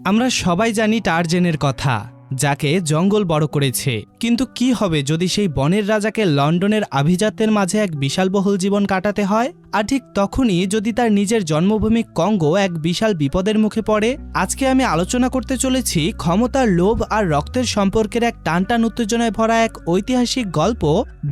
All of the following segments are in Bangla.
আমরা সবাই জানি টারজেনের কথা, যাকে জঙ্গল বড় করেছে। কিন্তু কি হবে যদি সেই বনের রাজাকে লন্ডনের আভিজাত্যের মাঝে এক বিলাসবহুল জীবন কাটাতে হয়? আর ঠিক তখনই যদি তার নিজের জন্মভূমি কঙ্গো এক বিশাল বিপদের মুখে পড়ে। আজকে আমি আলোচনা করতে চলেছি ক্ষমতার লোভ আর রক্তের সম্পর্কের এক টানটান উত্তেজনায় ভরা এক ঐতিহাসিক গল্প,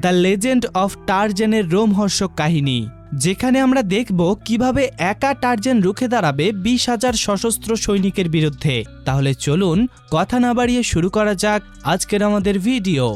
দ্য লেজেন্ড অফ টারজেনের রোমহর্ষক কাহিনী, যেখানে আমরা দেখব কিভাবে একা টারজেন রুখে দাঁড়াবে 20,000 সশস্ত্র সৈনিকের বিরুদ্ধে। তাহলে চলুন কথা না বাড়িয়ে শুরু করা যাক আজকের আমাদের ভিডিও।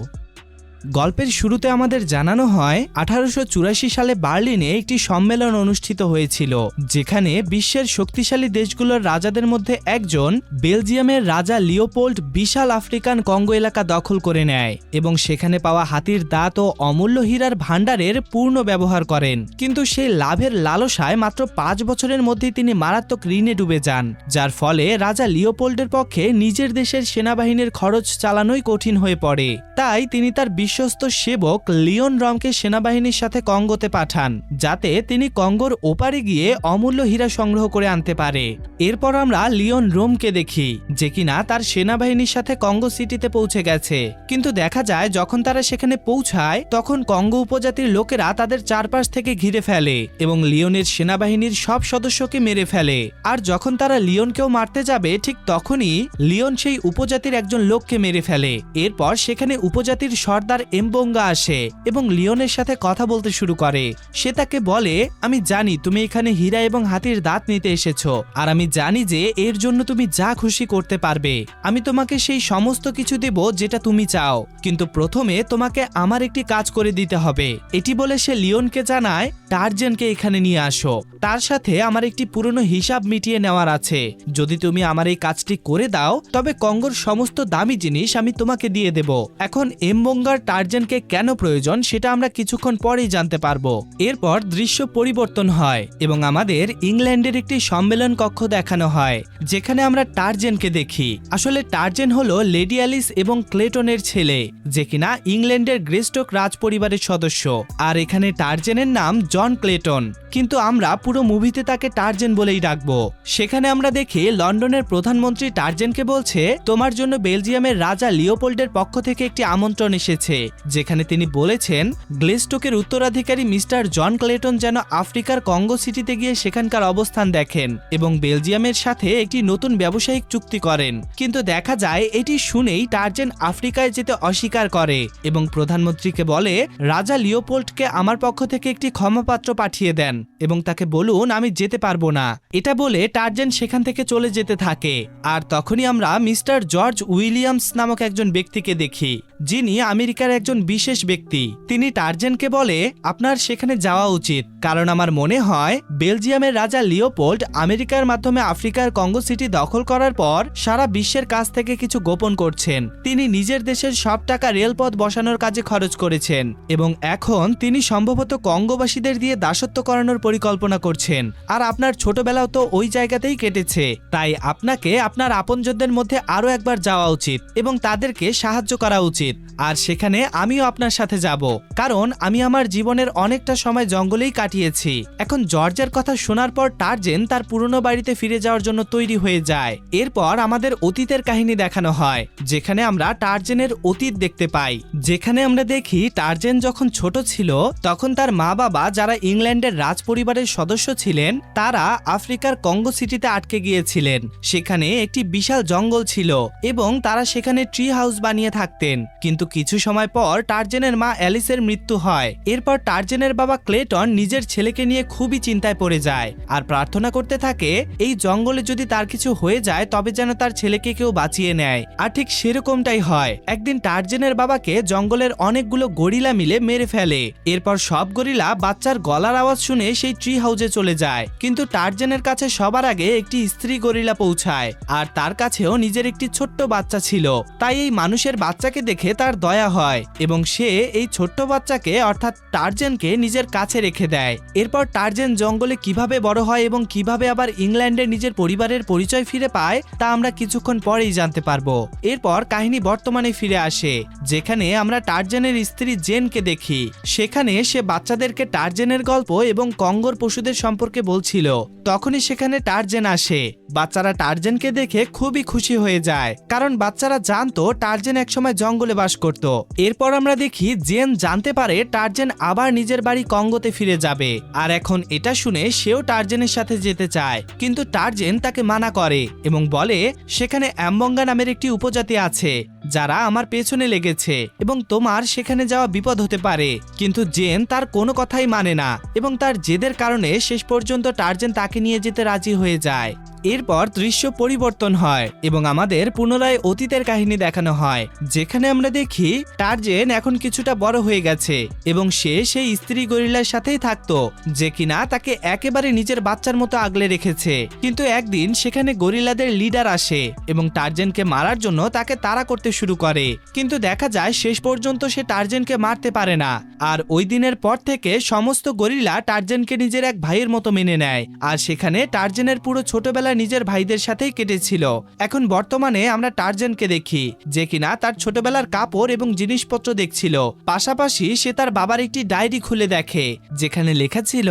গল্পের শুরুতে আমাদের জানানো হয় 1884 সালে বার্লিনে একটি সম্মেলন অনুষ্ঠিত হয়েছিল, যেখানে বিশ্বের শক্তিশালী দেশগুলোর রাজাদের মধ্যে একজন বেলজিয়ামের রাজা লিওপোল্ড বিশাল আফ্রিকান কঙ্গো এলাকা দখল করে নেয় এবং সেখানে পাওয়া হাতির দাঁত ও অমূল্য হীরার ভাণ্ডারের পূর্ণ ব্যবহার করেন। কিন্তু সেই লাভের লালসায় মাত্র 5 বছরের মধ্যেই তিনি মারাত্মক ঋণে ডুবে যান, যার ফলে রাজা লিওপোল্ডের পক্ষে নিজের দেশের সেনাবাহিনীর খরচ চালানোই কঠিন হয়ে পড়ে। তাই তিনি তার বিশ্বস্ত সেবক লিওন রমকে সেনাবাহিনীর সাথে কঙ্গোতে পাঠান, যাতে তিনি কঙ্গোর ওপারে গিয়ে অমূল্য হীরা সংগ্রহ করে আনতে পারে। এরপর আমরা লিওন রোমকে দেখি, যে কিনা তার সেনাবাহিনীর সাথে কঙ্গো সিটিতে পৌঁছে গেছে। কিন্তু দেখা যায় যখন তারা সেখানে পৌঁছায় তখন কঙ্গো উপজাতির লোকেরা তাদের চারপাশ থেকে ঘিরে ফেলে এবং লিওনের সেনাবাহিনীর সব সদস্যকে মেরে ফেলে। আর যখন তারা লিওনকেও মারতে যাবে ঠিক তখনই লিওন সেই উপজাতির একজন লোককে মেরে ফেলে। এরপর সেখানে উপজাতির সর্দার এমবোঙ্গা আসে এবং লিওনের সাথে কথা বলতে শুরু করে। সে তাকে বলে, আমি জানি তুমি এখানে হীরা এবং হাতির দাঁত নিতে এসেছো, আর আমি জানি যে এর জন্য তুমি যা খুশি করতে পারবে। আমি তোমাকে সেই সমস্ত কিছু দেব যেটা তুমি চাও, কিন্তু প্রথমে তোমাকে আমার একটি কাজ করে দিতে হবে। এটি বলে সে লিওনকে জানায়, টারজেনকে এখানে নিয়ে আসো, তার সাথে আমার একটি পুরনো হিসাব মিটিয়ে নেওয়ার আছে। যদি তুমি আমার এই কাজটি করে দাও তবে কঙ্গোর সমস্ত দামি জিনিস আমি তোমাকে দিয়ে দেব। এখন এমবোঙ্গার টারজেনকে কেন প্রয়োজন সেটা আমরা কিছুক্ষণ পরেই জানতে পারবো। এরপর দৃশ্য পরিবর্তন হয় এবং আমাদের ইংল্যান্ডের একটি সম্মেলন কক্ষ দেখানো হয়, যেখানে আমরা টারজেনকে দেখি। আসলে টারজেন হলো লেডি অ্যালিস এবং ক্লেটনের ছেলে, যে কিনা ইংল্যান্ডের গ্রেস্টক রাজ পরিবারের সদস্য। আর এখানে টারজেনের নাম জন ক্লেটন, কিন্তু আমরা পুরো মুভিতে তাকে টারজেন বলেই ডাকবো। সেখানে আমরা দেখি লন্ডনের প্রধানমন্ত্রী টারজেনকে বলছে, তোমার জন্য বেলজিয়ামের রাজা লিওপোল্ডের পক্ষ থেকে একটি আমন্ত্রণ এসেছে, যেখানে তিনি বলেছেন গ্লেস্টোকের উত্তরাধিকারী মিস্টার জন ক্লেটন যেন আফ্রিকার কঙ্গো সিটিতে গিয়ে সেখানকার অবস্থান দেখেন এবং বেলজিয়ামের সাথে একটি নতুন ব্যবসায়িক চুক্তি করেন। কিন্তু দেখা যায় এটি শুনেই টারজেন আফ্রিকায় যেতে অস্বীকার করে এবং প্রধানমন্ত্রীকে বলে, রাজা লিওপোল্ডকে আমার পক্ষ থেকে একটি ক্ষমাপত্র পাঠিয়ে দেন এবং তাকে বলুন আমি যেতে পারবো না। এটা বলে টারজেন সেখান থেকে চলে যেতে থাকে। আর তখনই আমরা মিস্টার জর্জ উইলিয়ামস নামক একজন ব্যক্তিকে দেখি, যিনি আমেরিকার একজন বিশেষ ব্যক্তি। তিনি টারজেনকে বলে, আপনার সেখানে যাওয়া উচিত, কারণ আমার মনে হয় বেলজিয়ামের রাজা লিওপোল্ড আমেরিকার মাধ্যমে আফ্রিকার কঙ্গো সিটি দখল করার পর সারা বিশ্বের কাছ থেকে কিছু গোপন করছেন। তিনি নিজের দেশের সব টাকা রেলপথ বসানোর কাজে খরচ করেছেন এবং এখন তিনি সম্ভবত কঙ্গোবাসীদের দিয়ে দাসত্ব করানোর পরিকল্পনা করছেন। আর আপনার ছোটবেলাও তো ওই জায়গাতেই কেটেছে, তাই আপনাকে আপনার আপনজনদের মধ্যে আরো একবার যাওয়া উচিত এবং তাদেরকে সাহায্য করা উচিত। আর সেখানে আমিও আপনার সাথে যাব, কারণ আমি আমার জীবনের অনেকটা সময় জঙ্গলেই কাটিয়েছি। এখন জর্জের কথা শোনার পর টারজেন তার পুরনো বাড়িতে ফিরে যাওয়ার জন্য তৈরি হয়ে যায়। এরপর আমাদের অতীতের কাহিনী দেখানো হয়, যেখানে আমরা টারজেনের অতীত দেখতে পাই। যেখানে আমরা দেখি টারজেন যখন ছোট ছিল তখন তার মা বাবা, যারা ইংল্যান্ডের রাজ পরিবারের সদস্য ছিলেন, তারা আফ্রিকার কঙ্গো সিটিতে আটকে গিয়েছিলেন। সেখানে একটি বিশাল জঙ্গল ছিল এবং তারা সেখানে ট্রি হাউস বানিয়ে থাকতেন। কিন্তু কিছু সময় পর টারজেনের মা অ্যালিসের মৃত্যু হয়। এরপর টারজেনের বাবা ক্লেটন নিজের ছেলেকে নিয়ে খুবই চিন্তায় পড়ে যায় আর প্রার্থনা করতে থাকে, এই জঙ্গলে যদি তার কিছু হয়ে যায় তবে যেন তার ছেলেকে কেউ বাঁচিয়ে নেয়। আর ঠিক সেরকমটাই হয়। একদিন টারজেনের বাবাকে জঙ্গলের অনেকগুলো গরিলা মিলে মেরে ফেলে। এরপর সব গরিলা বাচ্চার গলার আওয়াজ শুনে সেই ট্রি হাউসে চলে যায়। কিন্তু টারজেনের কাছে সবার আগে একটি স্ত্রী গরিলা পৌঁছায় আর তার কাছেও নিজের একটি ছোট্ট বাচ্চা ছিল। তাই এই মানুষের বাচ্চাকে দেখে দেখে তার দয়া হয় এবং সে এই ছোট্ট বাচ্চাকে অর্থাৎ টারজেনকে নিজের কাছে রেখে দেয়। এরপর টারজেন জঙ্গলে কিভাবে বড় হয় এবং কিভাবে আবার ইংল্যান্ডে নিজের পরিবারের পরিচয় ফিরে পায় তা আমরা কিছুক্ষণ পরেই জানতে পারবো। এরপর কাহিনী বর্তমানে ফিরে আসে, যেখানে আমরা টারজেনের স্ত্রী জেনকে দেখি। সেখানে সে বাচ্চাদেরকে টারজেনের গল্প এবং কঙ্গোর পশুদের সম্পর্কে বলছিল। তখনই সেখানে টারজেন আসে। বাচ্চারা টারজেনকে দেখে খুবই খুশি হয়ে যায়, কারণ বাচ্চারা জানতো টারজেন একসময় জঙ্গলে বাস করত। এরপর আমরা দেখি জেন জানতে পারে টারজেন আবার নিজের বাড়ি কঙ্গোতে ফিরে যাবে, আর এখন এটা শুনে সেও টারজেনের সাথে যেতে চায়, কিন্তু টারজেন তাকে মানা করে এবং বলে সেখানে অ্যাম্বঙ্গা নামের একটি উপজাতি আছে যারা আমার পেছনে লেগেছে এবং তোমার সেখানে যাওয়া বিপদ হতে পারে। কিন্তু জেন তার কোনো কথাই মানে না এবং তার জেদের কারণে শেষ পর্যন্ত টারজেন তাকে নিয়ে যেতে রাজি হয়ে যায়। এরপর দৃশ্য পরিবর্তন হয় এবং আমাদের পুনরায় অতীতের কাহিনী দেখানো হয়, যেখানে আমরা দেখি টারজেন এখন কিছুটা বড় হয়ে গেছে এবং সে সেই স্ত্রী গরিলার সাথেই থাকতো, যে কিনা তাকে একেবারে নিজের বাচ্চার মতো আগলে রেখেছে। কিন্তু একদিন সেখানে গরিলাদের লিডার আসে এবং টারজেনকে মারার জন্য তাকে তাড়া করতে শুরু করে, কিন্তু দেখা যায় শেষ পর্যন্ত সে টারজেনকে মারতে পারে না। আর ওই দিনের পর থেকে সমস্ত গরিলা টারজেনকে নিজের এক ভাইয়ের মতো মেনে নেয়, আর সেখানে টারজেনের পুরো ছোটবেলা নিজের ভাইদের সাথেই কেটেছিল। এখন বর্তমানে আমরা টারজেনকে দেখি, যে কিনা তার ছোটবেলার কাপড় এবং জিনিসপত্র দেখছিল। পাশাপাশি সে তার বাবার একটি ডায়েরি খুলে দেখে, যেখানে লেখা ছিল,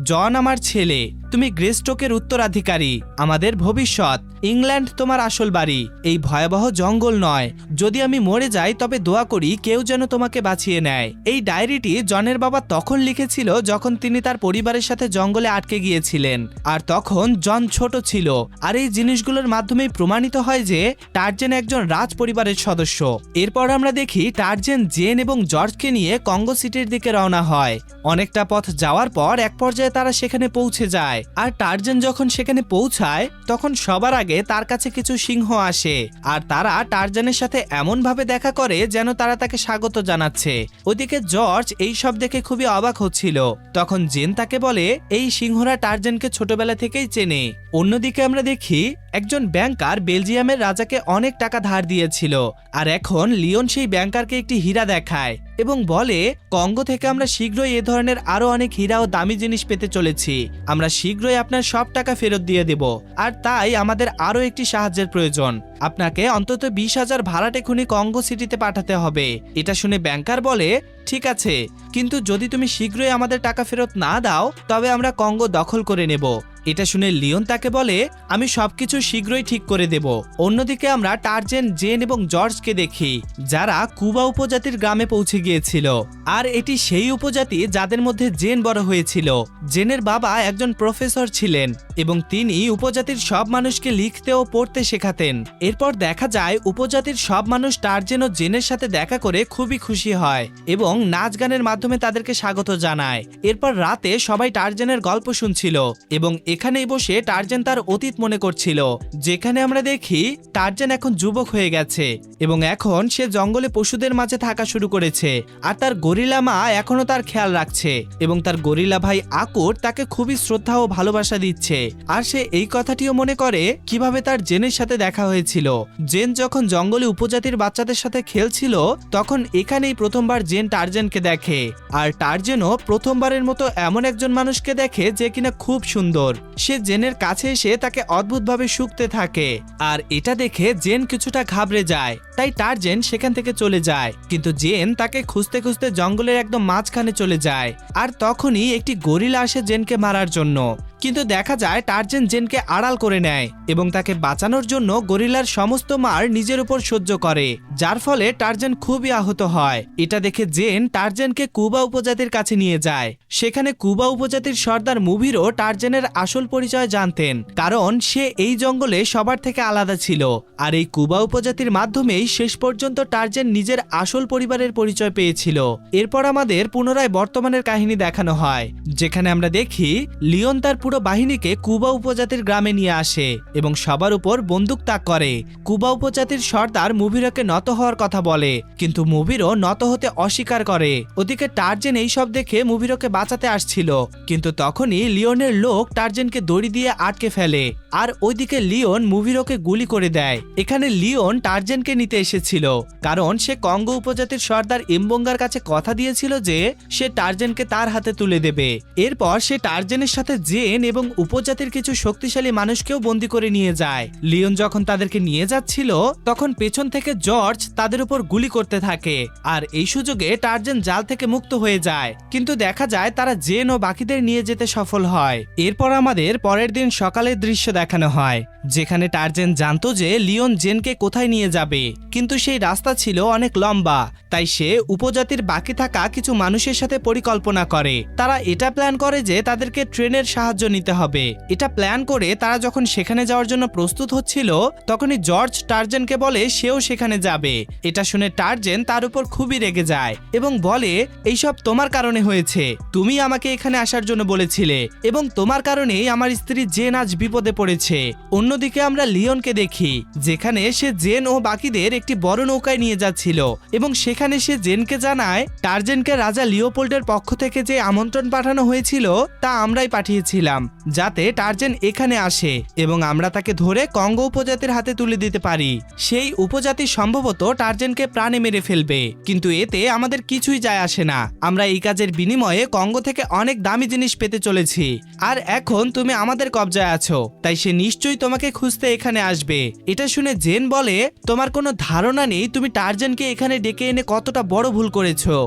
জন আমার ছেলে, তুমি গ্রেস্টোকের উত্তরাধিকারী, আমাদের ভবিষ্যৎ, ইংল্যান্ড তোমার আসল বাড়ি, এই ভয়াবহ জঙ্গল নয়। যদি আমি মরে যাই তবে দোয়া করি কেউ যেন তোমাকে বাঁচিয়ে নেয়। এই ডায়েরিটি জনের বাবা তখন লিখেছিল যখন তিনি তার পরিবারের সাথে জঙ্গলে আটকে গিয়েছিলেন, আর তখন জন ছোট ছিল। আর এই জিনিসগুলোর মাধ্যমে প্রমাণিত হয় যে টারজেন একজন রাজ পরিবারের সদস্য। এরপর আমরা দেখি টারজেন জেন এবং জর্জকে নিয়ে কঙ্গো সিটির দিকে রওনা হয়। অনেকটা পথ যাওয়ার পর এক পর্যায়ে তারা সেখানে পৌঁছে যায়, আর টারজেন যখন সেখানে পৌঁছায় তখন সবার আগে তার কাছে কিছু সিংহ আসে, আর তারা টারজেনের সাথে এমন ভাবে দেখা করে যেন তারা তাকে স্বাগত জানাচ্ছে। ওদিকে জর্জ এই সব দেখে খুবই অবাক হচ্ছিল। তখন জেন তাকে বলে এই সিংহরা টারজেনকে ছোটবেলা থেকেই চেনে। অন্যদিকে আমরা দেখি একজন ব্যাংকার বেলজিয়ামের রাজাকে অনেক টাকা ধার দিয়েছিল, আর এখন লিওন সেই ব্যাংকারকে একটি হীরা দেখায় এবং বলে কঙ্গো থেকে আমরা শীঘ্রই এ ধরনের আরো অনেক হীরা ও দামি জিনিস পেতে চলেছি। আমরা শীঘ্রই আপনার সব টাকা ফেরত দিয়ে দেব, আর তাই আমাদের আরো একটি সাহায্যের প্রয়োজন। আপনাকে অন্তত 20,000 ভাড়াটে খুনি কঙ্গো সিটিতে পাঠাতে হবে। এটা শুনে ব্যাংকার বলে ঠিক আছে, কিন্তু যদি তুমি শীঘ্রই আমাদের টাকা ফেরত না দাও তবে আমরা কঙ্গো দখল করে নেব। এটা শুনে লিওন তাকে বলে আমি সবকিছু শীঘ্রই ঠিক করে দেব। অন্যদিকে আমরা টারজেন, জেন এবং জর্জকে দেখি, যারা কুবা উপজাতির গ্রামে পৌঁছে গিয়েছিল। আর এটি সেই উপজাতি যাদের মধ্যে জেন বড় হয়েছিল। জেনের বাবা একজন প্রফেসর ছিলেন এবং তিনি উপজাতির সব মানুষকে লিখতে ও পড়তে শেখাতেন। এরপর দেখা যায় উপজাতির সব মানুষ টারজেন ও জেনের সাথে দেখা করে খুবই খুশি হয় এবং নাচ গানের মাধ্যমে তাদেরকে স্বাগত জানায়। এরপর রাতে সবাই টারজেনের গল্প শুনছিল এবং এখানেই বসে টারজেন তার অতীত মনে করছিল, যেখানে আমরা দেখি টারজেন এখন যুবক হয়ে গেছে এবং এখন সে জঙ্গলে পশুদের মাঝে থাকা শুরু করেছে, আর তার গরিলা মা এখনো তার খেয়াল রাখছে এবং তার গরিলা ভাই আকুর তাকে খুবই শ্রদ্ধা ও ভালোবাসা দিচ্ছে। আর সে এই কথাটিও মনে করে কিভাবে তার জেনের সাথে দেখা হয়েছিল। জেন যখন জঙ্গলে উপজাতির বাচ্চাদের সাথে খেলছিল তখন এখানেই প্রথমবার জেন টারজেনকে দেখে, আর টারজেনও প্রথমবারের মতো এমন একজন মানুষকে দেখে যে কিনা খুব সুন্দর। সে জেনের কাছে এসে তাকে অদ্ভুতভাবে শুঁকতে থাকে, আর এটা দেখে জেন কিছুটা ঘাবড়ে যায়। তাই টারজেন সেখান থেকে চলে যায়, কিন্তু জেন তাকে খুঁজতে খুঁজতে জঙ্গলের একদম মাঝখানে চলে যায়। আর তখনই একটি গরিলা আসে জেনকে মারার জন্য, কিন্তু দেখা যায় টারজেন জেনকে আড়াল করে নেয় এবং তাকে বাঁচানোর জন্য গরিলার সমস্ত মার নিজের উপর সহ্য করে, যার ফলে টারজেন খুবই আহত হয়। এটা দেখে জেন টারজেনকে কুবা উপজাতির কাছে নিয়ে যায়। সেখানে কুবা উপজাতির সর্দার মুভিরও টারজেনের আসল পরিচয় জানতেন, কারণ সে এই জঙ্গলে সবার থেকে আলাদা ছিল। আর এই কুবা উপজাতির মাধ্যমেই শেষ পর্যন্ত টারজেন নিজের আসল পরিবারের পরিচয় পেয়েছিল। এরপর আমাদের পুনরায় বর্তমানের কাহিনী দেখানো হয়, যেখানে আমরা দেখি লিওন তার পুরো পুরো বাহিনীকে কুবা উপজাতির গ্রামে নিয়ে আসে এবং সবার উপর বন্দুক তাক করে। কুবা উপজাতির সর্দার মুভিরোকে নত হওয়ার কথা বলে, কিন্তু মুভিরো নত হতে অস্বীকার করে। ওদিকে টার্জেন এইসব দেখে মুভিরোকে বাঁচাতে আসছিল, কিন্তু তখনই লিওনের লোক টার্জেনকে দড়ি দিয়ে আটকে ফেলে, আর ওইদিকে লিওন মুভিরোকে গুলি করে দেয়। এখানে লিওন টার্জেনকে নিতে এসেছিল, কারণ সে কঙ্গো উপজাতির সর্দার এমবঙ্গার কাছে কথা দিয়েছিল যে সে টার্জেনকে তার হাতে তুলে দেবে। এরপর সে টার্জেনের সাথে জেন এবং উপজাতির কিছু শক্তিশালী মানুষকেও বন্দী করে নিয়ে যায়। লিওন যখন তাদেরকে নিয়ে যাচ্ছিল তখন পেছন থেকে জর্জ তাদের উপর গুলি করতে থাকে, আর এই সুযোগে টার্জেন জাল থেকে মুক্ত হয়ে যায়। কিন্তু দেখা যায় তারা জেন ও বাকিদের নিয়ে যেতে সফল হয়। এরপর আমাদের পরের দিন সকালের দৃশ্য দেখানো হয়, যেখানে টার্জেন জানতো যে লিওন জেনকে কোথায় নিয়ে যাবে, কিন্তু সেই রাস্তা ছিল অনেক লম্বা। তাই সে উপজাতির বাকি থাকা কিছু মানুষের সাথে পরিকল্পনা করে। তারা এটা প্ল্যান করে যে তাদেরকে ট্রেনের সাহায্য নিতে হবে। এটা প্ল্যান করে তারা যখন সেখানে যাওয়ার জন্য প্রস্তুত হচ্ছিল তখনই জর্জ টার্জেনকে বলে সেও সেখানে যাবে। এটা শুনে টার্জেন তার উপর খুবই রেগে যায় এবং বলে, এইসব তোমার কারণে হয়েছে, তুমি আমাকে এখানে আসার জন্য বলেছিলে এবং তোমার কারণেই আমার স্ত্রী জেন আজ বিপদে পড়েছে। অন্যদিকে আমরা লিওনকে দেখি, যেখানে সে জেন ও বাকিদের একটি বড় নৌকায় নিয়ে যাচ্ছিল এবং সেখানে সে জেনকে জানায় টার্জেনকে রাজা লিওপোল্ডের পক্ষ থেকে যে আমন্ত্রণ পাঠানো হয়েছিল তা আমরাই পাঠিয়েছিলাম, যাতে টার্জেন এখানে আসে এবং আমরা তাকে ধরে কঙ্গো উপজাতির হাতে তুলে দিতে পারি। সেই উপজাতি সম্ভবত টার্জেনকে প্রাণে মেরে ফেলবে, কিন্তু এতে আমাদের কিছুই যায় আসে না। আমরা এই কাজের বিনিময়ে কঙ্গো থেকে অনেক দামি জিনিস পেতে চলেছি, আর এখন তুমি আমাদের কবজায় আছো, তাই সে নিশ্চয়ই তোমাকে খুঁজতে এখানে আসবে। এটা শুনে জেন বলে, তোমার কোনো ধারণা নেই তুমি টার্জেনকে এখানে ডেকে এনে কতটা বড় ভুল করেছো।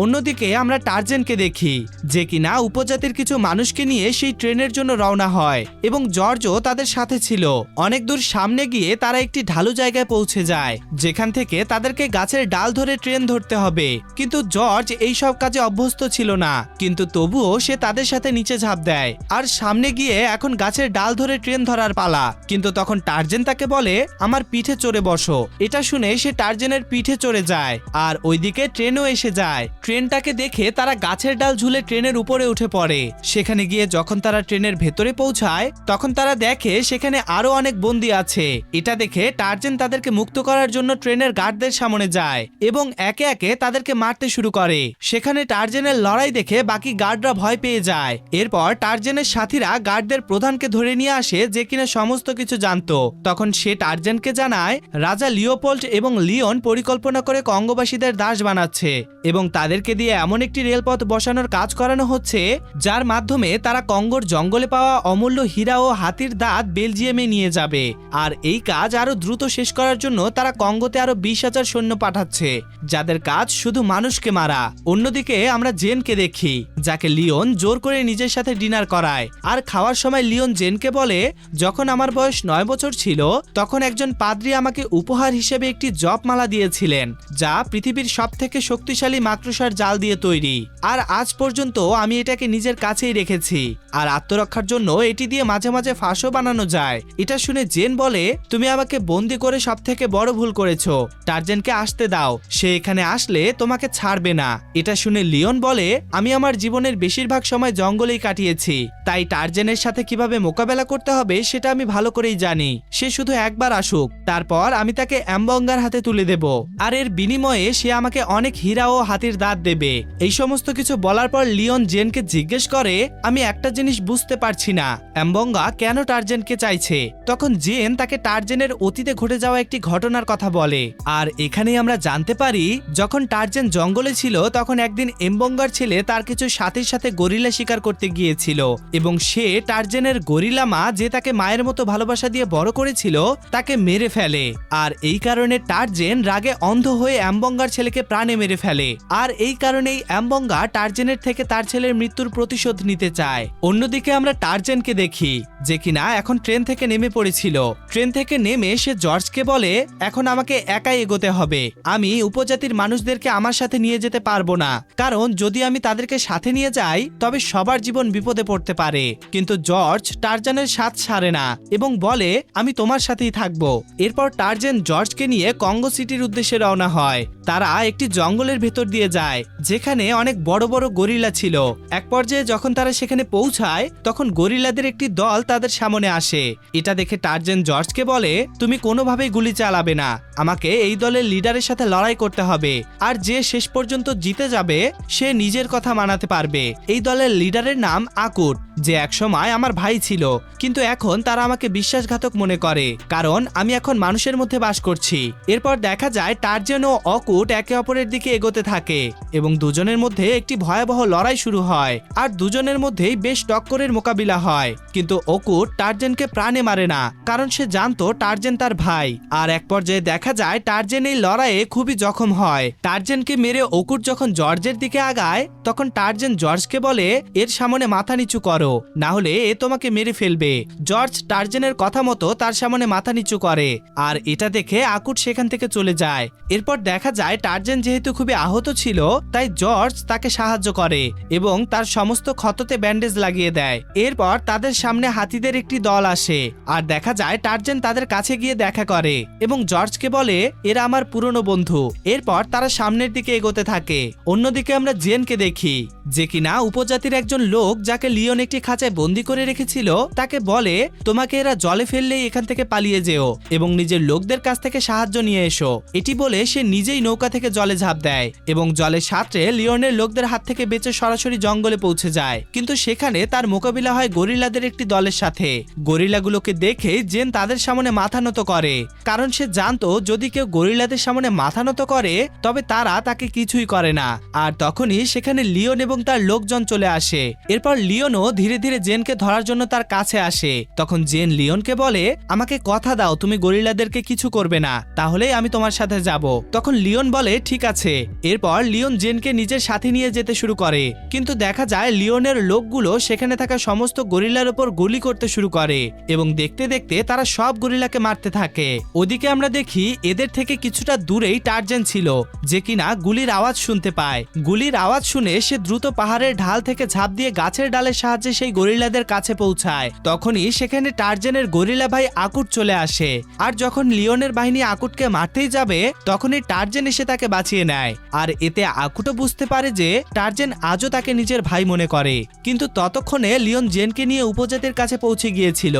অন্যদিকে আমরা টার্জেনকে দেখি, যে কিনা উপজাতির কিছু মানুষকে নিয়ে সেই ট্রেনের জন্য রওনা হয় এবং জর্জও তাদের সাথে ছিল। অনেক দূর সামনে গিয়ে তারা একটি ঢালু জায়গায় পৌঁছে যায়, যেখান থেকে তাদেরকে গাছের ডাল ধরে ট্রেন ধরতে হবে। কিন্তু জর্জ এই সব কাজে অভ্যস্ত ছিল না, কিন্তু তবুও সে তাদের সাথে নিচে ঝাঁপ দেয় আর সামনে গিয়ে এখন গাছের ডাল ধরে ট্রেন ধরার পালা। কিন্তু তখন টার্জেন তাকে বলে, আমার পিঠে চড়ে বসো। এটা শুনে সে টার্জেনের পিঠে চড়ে যায়, আর ওইদিকে ট্রেনও এসে যায়। ট্রেনটাকে দেখে তারা গাছের ডাল ঝুলে ট্রেনের উপরে উঠে পড়ে। সেখানে গিয়ে যখন তারা ট্রেনের ভেতরে পৌঁছায় তখন তারা দেখে সেখানে আরো অনেক বন্দী আছে। এটা দেখে টার্জেন তাদেরকে মুক্ত করার জন্য ট্রেনের গার্ডদের সামনে যায় এবং একে একে তাদেরকে মারতে শুরু করে। সেখানে টার্জেনের লড়াই দেখে বাকি গার্ডরা ভয় পেয়ে যায়। এরপর টার্জেনের সাথীরা গার্ডদের প্রধানকে ধরে নিয়ে আসে, যে কিনা সমস্ত কিছু জানতো। তখন সে টার্জেনকে জানায় রাজা লিওপোল্ড এবং লিওন পরিকল্পনা করে কঙ্গোবাসীদের দাস বানাচ্ছে এবং তাদেরকে দিয়ে এমন একটি রেলপথ বসানোর কাজ করানো হচ্ছে যার মাধ্যমে তারা কঙ্গোর জঙ্গলে পাওয়া অমূল্য হীরা ও হাতির দাঁত বেলজিয়ামে নিয়ে যাবে। আর এই কাজ আরো দ্রুত শেষ করার জন্য তারা কঙ্গোতে আরো 20,000 সৈন্য পাঠাচ্ছে, যাদের কাজ শুধু মানুষকে মারা। অন্যদিকে আমরা জেনকে দেখি, যাকে লিওন জোর করে নিজের সাথে ডিনার করায়। আর খাওয়ার সময় লিওন জেনকে বলে, যখন আমার বয়স 9 বছর ছিল তখন একজন পাদ্রী আমাকে উপহার হিসেবে একটি জপমালা দিয়েছিলেন, যা পৃথিবীর সবথেকে শক্তিশালী মাকড়সার জাল দিয়ে তৈরি। আর আজ পর্যন্ত আমি এটাকে নিজের কাছেই রেখেছি, আর আত্মরক্ষার জন্য এটি দিয়ে মাঝে মাঝে ফাঁসও বানানো যায়। এটা শুনে জেন বলে, তুমি আমাকে বন্দি করে সবথেকে বড় ভুল করেছো। টার্জেনকে আসতে দাও, সে এখানে আসলে তোমাকে ছাড়বে না। এটা শুনে লিওন বলে, আমি আমার জীবনের বেশিরভাগ সময় জঙ্গলেই কাটিয়েছি, তাই টার্জেনের সাথে কিভাবে মোকাবেলা করতে হবে সেটা আমি ভালো করেই জানি। সে শুধু একবার আসুক, তারপর আমি তাকে এমবঙ্গার হাতে তুলে দেব, আর এর বিনিময়ে সে আমাকে অনেক হীরা ও হাতির দাঁত দেবে। এই সমস্ত কিছু বলার পর লিওন জেনকে জিজ্ঞেস করে, আমি একটা জিনিস বুঝতে পারছি না, এমবঙ্গা কেন টার্জেনকে চাইছে? তখন জেন তাকে টার্জেনের অতীতে ঘটে যাওয়া একটি ঘটনার কথা বলে। আর এখানেই আমরা জানতে পারি, যখন টার্জেন জঙ্গলে ছিল তখন একদিন এমবঙ্গার ছেলে তার কিছু সাথীর সাথে গরিলা শিকার করতে গিয়েছিল এবং সে টার্জেনের গরিলা মা, যে তাকে মায়ের মতো ভালোবাসা দিয়ে বড় করেছিল, তাকে মেরে ফেলে। আর এই কারণে টার্জেন রাগে অন্ধ হয়ে এমবঙ্গার ছেলেকে প্রাণে মেরে ফেলে। আর এই কারণেই এমবঙ্গা টার্জেনের থেকে তার ছেলের মৃত্যুর প্রতিশোধ নিতে চায়। অন্যদিকে আমরা টার্জেনকে দেখি, যে কিনা এখন ট্রেন থেকে নেমে পড়েছিল। ট্রেন থেকে নেমে সে জর্জকে বলে, এখন আমাকে একাই এগোতে হবে। আমি উপজাতির মানুষদেরকে আমার সাথে নিয়ে যেতে পারবো না, কারণ যদি আমি তাদেরকে সাথে নিয়ে যাই তবে সবার জীবন বিপদে পড়তে পারে। কিন্তু জর্জ টার্জেনের সাথ ছাড়ে না এবং বলে, আমি তোমার সাথেই থাকবো। এরপর টার্জেন জর্জকে নিয়ে কঙ্গো সিটির উদ্দেশ্যে রওনা হয়। তারা একটি জঙ্গলের ভেতর দিয়ে যায় যায় যেখানে অনেক বড় বড় গরিলা ছিল। এক পর্যায়ে যখন তারা সেখানে পৌঁছায় তখন গরিলাদের একটি দল তাদের সামনে আসে। এটা দেখে টারজান জর্জকে বলে, তুমি কোনোভাবেই গুলি চালাবে না, আমাকে এই দলের লিডারের সাথে লড়াই করতে হবে, আর যে শেষ পর্যন্ত জিতে যাবে সে নিজের কথা মানাতে পারবে। এই দলের লিডারের নাম আকুট, যে একসময় আমার ভাই ছিল, কিন্তু এখন তারা আমাকে বিশ্বাসঘাতক মনে করে কারণ আমি এখন মানুষের মধ্যে বাস করছি। এরপর দেখা যায় টারজান ও অকুট একে অপরের দিকে এগোতে থাকে এবং দুজনের মধ্যে একটি ভয়াবহ লড়াই শুরু হয় আর দুজনের মধ্যেই বেশ টক্করের মোকাবিলা হয়। কিন্তু অকুট টারজানকে প্রাণে মারে না কারণ সে জানতো টারজান তার ভাই। আর এক পর্যায়ে দেখা যায় টারজান এই লড়াইয়ে খুবই জখম হয়। টারজানকে মেরে অকুট যখন জর্জের দিকে আগায় তখন টারজান জর্জকে বলে, এর সামনে মাথা নিচু করো, না হলে এ তোমাকে মেরে ফেলবে। জর্জ টারজানের কথা মতো তার সামনে মাথা নিচু করে আর এটা দেখে আকুট সেখান থেকে চলে যায়। এরপর দেখা যায় টারজান যেহেতু খুবই আহত ছিল তাই জর্জ তাকে সাহায্য করে এবং তার সমস্ত ক্ষততে ব্যান্ডেজ লাগিয়ে দেয়। এরপর তাদের সামনে হাতিদের একটি দল আসে আর দেখা যায় টারজান তাদের কাছে গিয়ে দেখা করে এবং জর্জকে বলে, এরা আমার পুরনো বন্ধু। এরপর তারা সামনের দিকে এগোতে থাকে। অন্যদিকে আমরা জেনকে দেখি, যে কিনা উপজাতির একজন লোক যাকে লিওন একটি খাঁচায় বন্দি করে রেখেছিল তাকে বলে, তোমাকে এরা জলে ফেললেই এখান থেকে পালিয়ে যেও এবং নিজের লোকদের কাছ থেকে সাহায্য নিয়ে এসো। এটি বলে সে নিজেই নৌকা থেকে জলে ঝাঁপ দেয় এবং জলের সাঁতরে লিওনের লোকদের হাত থেকে বেঁচে সরাসরি জঙ্গলে পৌঁছে যায়। কিন্তু সেখানে তার মোকাবিলা হয় গরিলাদের একটি দলের সাথে। গরিলাগুলোকে দেখে জেন তাদের সামনে মাথা নত করে কারণ সে জানতো যদি কেউ গরিলাদের সামনে মাথা নত করে তবে তারা তাকে কিছুই করে না। আর তখনই সেখানে লিওন এবং তার লোকজন চলে আসে। এরপর লিওনও ধীরে ধীরে জেনকে ধরার জন্য তার কাছে আসে। তখন জেন লিওনকে বলে, আমাকে কথা দাও তুমি গরিলাদেরকে কিছু করবে না, তাহলেই আমি তোমার সাথে যাব। তখন লিওন বলে, ঠিক আছে। এরপর লিওন জেনকে নিজের সাথে নিয়ে যেতে শুরু করে, কিন্তু দেখা যায় লিওনের লোকগুলো সেখানে থাকা সমস্ত গরিলার উপর গুলি করতে শুরু করে এবং দেখতে দেখতে তারা সব গরিলাকে মারতে থাকে। ওদিকে আমরা দেখি এদের থেকে কিছুটা দূরেই টারজান ছিল, যে কিনা গুলির আওয়াজ শুনতে পায়। গুলির আওয়াজ শুনে সে দ্রুত পাহাড়ের ঢাল থেকে ঝাঁপ দিয়ে গাছের ডালের সাহায্যে সেই গরিলাদের কাছে পৌঁছায়। তখনই সেখানে টারজানের গরিলা ভাই আকুট চলে আসে আর যখন লিওনের বাহিনী আকুটকে মারতেই যাবে তখনই টারজান এসে তাকে বাঁচিয়ে নেয়। আর এতে আকুটও বুঝতে পারে যে টারজান আজও তাকে নিজের ভাই মনে করে। কিন্তু ততক্ষণে লিওন জেনকে নিয়ে উপজাতির কাছে পৌঁছে গিয়েছিল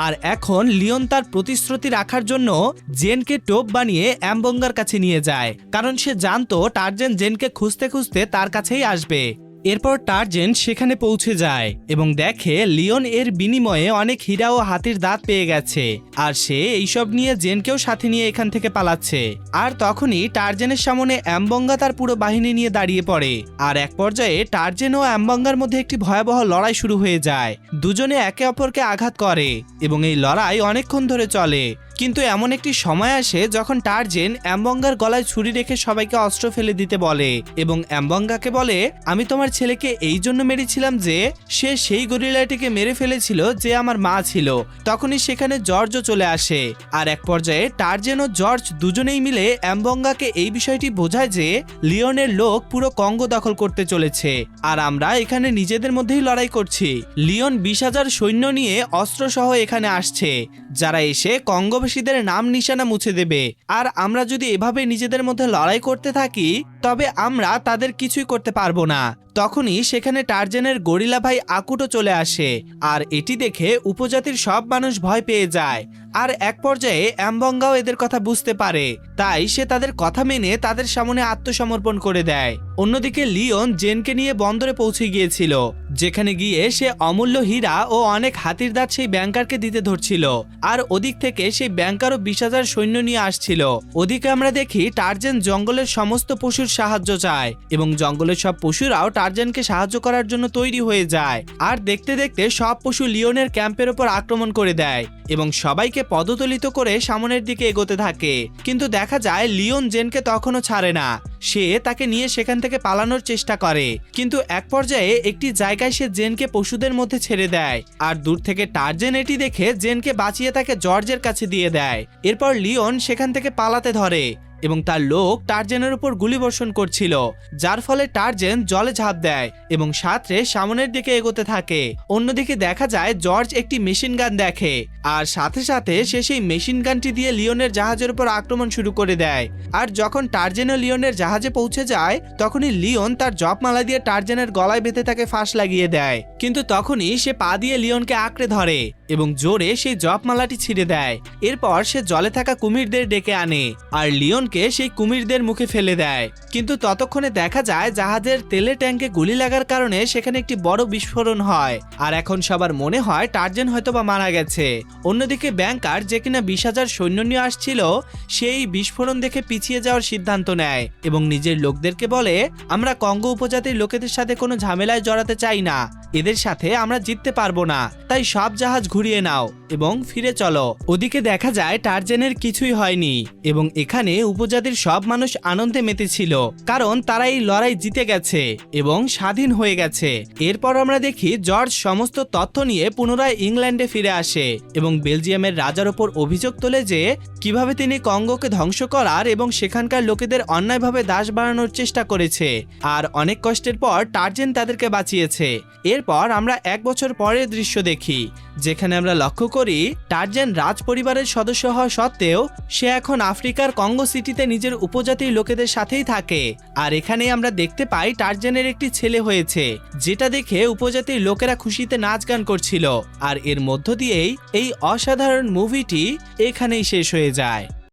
আর এখন লিওন তার প্রতিশ্রুতি রাখার জন্য জেনকে টোপ বানিয়ে অ্যাম্বঙ্গার কাছে নিয়ে যায় কারণ সে জানতো টারজান জেনকে খুঁজতে খুঁজতে তার কাছেই আসবে। এরপর টারজান সেখানে পৌঁছে যায় এবং দেখে লিওন এর বিনিময়ে অনেক হীরা ও হাতির দাঁত পেয়ে গেছে আর সে এইসব নিয়ে জেনকেও সাথে নিয়ে এখান থেকে পালাচ্ছে। আর তখনই টারজানের সামনে অ্যাম্বঙ্গা তার পুরো বাহিনী নিয়ে দাঁড়িয়ে পড়ে আর এক পর্যায়ে টারজান ও অ্যাম্বঙ্গার মধ্যে একটি ভয়াবহ লড়াই শুরু হয়ে যায়। দুজনে একে অপরকে আঘাত করে এবং এই লড়াই অনেকক্ষণ ধরে চলে। কিন্তু এমন একটি সময় আসে যখন টারজান অ্যাম্বঙ্গার গলায় ছুরি রেখে সবাইকে অস্ত্র ফেলে দিতে বলে এবং অ্যাম্বঙ্গাকে বলে, আমি তোমার ছেলেকে এই জন্য মেরেছিলাম যে সে সেই গরিলাটিকে মেরে ফেলেছিল যে আমার মা ছিল। তখনই সেখানে জর্জও চলে আসে আর এক পর্যায়ে টারজান ও জর্জ দুজনেই মিলে অ্যাম্বঙ্গাকে এই বিষয়টি বোঝায় যে লিওনের লোক পুরো কঙ্গো দখল করতে চলেছে আর আমরা এখানে নিজেদের মধ্যেই লড়াই করছি। লিওন 20,000 সৈন্য নিয়ে অস্ত্র সহ এখানে আসছে, যারা এসে কঙ্গোবাসীদের নাম নিশানা মুছে দেবে। আর আমরা যদি এভাবে নিজেদের মধ্যে লড়াই করতে থাকি তবে আমরা তাদের কিছুই করতে পারবো না। তখনই সেখানে টারজানের গরিলা ভাই আকুটও চলে আসে আর এটি দেখে উপজাতির সব মানুষ ভয় পেয়ে যায়। আর এক পর্যায়ে অ্যাম্বঙ্গাও এদের কথা বুঝতে পারে, তাই সে তাদের কথা মেনে তাদের সামনে আত্মসমর্পণ করে দেয়। অন্যদিকে লিওন জেনকে নিয়ে বন্দরে পৌঁছে গিয়েছিল, যেখানে গিয়ে সে অমূল্য হীরা ও অনেক হাতির দাঁত সেই ব্যাংকারকে দিতে ধরছিল আর ওদিক থেকে সেই ব্যাংকারও 20,000 সৈন্য নিয়ে আসছিল। ওদিকে আমরা দেখি টারজান জঙ্গলের সমস্ত পশুর সাহায্য চায় এবং জঙ্গলের সব পশুরাও টারজানকে সাহায্য করার জন্য তৈরি হয়ে যায়। আর দেখতে দেখতে সব পশু লিওনের ক্যাম্পের উপর আক্রমণ করে দেয় এবং সবাইকে পদতলিত করে সামনের দিকে এগোতে থাকে। কিন্তু দেখা যায় লিওন জেনকে তখনও ছাড়ে না, সে তাকে নিয়ে সেখান থেকে পালানোর চেষ্টা করে। কিন্তু এক পর্যায়ে একটি জায়গায় সে জেনকে পশুদের মধ্যে ছেড়ে দেয় আর দূর থেকে টারজান এটি দেখে জেনকে বাঁচিয়ে তাকে জর্জের কাছে দিয়ে দেয়। এরপর লিওন সেখান থেকে পালাতে ধরে এবং তার লোক টারজানের উপর গুলিবর্ষণ করছিল, যার ফলে টারজান জলে ঝাঁপ দেয় এবং সাঁতরে সামনের দিকে এগোতে থাকে। অন্যদিকে দেখা যায় জর্জ একটি মেশিন গান দেখে আর সাথে সাথে সে সেই মেশিন গানটি দিয়ে লিওনের জাহাজের উপর আক্রমণ শুরু করে দেয়। আর যখন টারজেন ও লিওনের জাহাজে পৌঁছে যায় তখনই লিওন তার জপমালা দিয়ে টারজেনের গলায় বেঁধে তাকে ফাঁস লাগিয়ে দেয়। কিন্তু তখনই সে পা দিয়ে লিওনকে আঁকড়ে ধরে এবং জোরে সেই জপমালাটি ছিঁড়ে দেয়। এরপর সে জলে থাকা কুমিরদের ডেকে আনে আর লিওনকে সেই কুমিরদের মুখে ফেলে দেয়। কিন্তু ততক্ষণে দেখা যায় জাহাজের তেলের ট্যাঙ্কে গুলি লাগার কারণে সেখানে একটি বড় বিস্ফোরণ হয়। আর এখন সবার মনে হয় টারজেন হয়তোবা মারা গেছে। অন্যদিকে ব্যাংকার, যে কিনা 20,000 সৈন্য নিয়ে আসছিল, সেই বিস্ফোরণ দেখে পিছিয়ে যাওয়ার সিদ্ধান্ত নেয় এবং নিজের লোকদেরকে বলে, আমরা কঙ্গো উপজাতির লোকেদের সাথে কোনো ঝামেলায় জড়াতে চাই না, এদের সাথে আমরা জিততে পারবো না, তাই সব জাহাজ ঘুরিয়ে নাও এবং ফিরে চলো। ওদিকে দেখা যায় টারজেনের কিছুই হয়নি এবং এখানে উপজাতির সব মানুষ আনন্দে মেতেছিল, কারণ তারা এই লড়াই জিতে গেছে এবং স্বাধীন হয়ে গেছে। এরপর আমরা দেখি জর্জ সমস্ত তথ্য নিয়ে পুনরায় ইংল্যান্ডে ফিরে আসে এবং বেলজিয়ামের রাজার ওপর অভিযোগ তোলে যে কিভাবে তিনি কঙ্গোকে ধ্বংস করার এবং সেখানকার লোকেদের অন্যায়ভাবে দাস বানানোর চেষ্টা করেছে। আর অনেক কষ্টের পর টারজেন তাদেরকে বাঁচিয়েছে। এরপর আমরা 1 বছর পরের দৃশ্য দেখি, যেখানে আমরা লক্ষ্য করি টারজেন রাজ পরিবারের সদস্য হওয়া সত্ত্বেও সে এখন আফ্রিকার কঙ্গো সিটিতে নিজের উপজাতির লোকেদের সাথেই থাকে। আর এখানে আমরা দেখতে পাই টারজেনের একটি ছেলে হয়েছে, যেটা দেখে উপজাতির লোকেরা খুশিতে নাচ গান করছিল। আর এর মধ্য দিয়েই এই অসাধারণ মুভিটি এখানেই শেষ হয়ে যায়।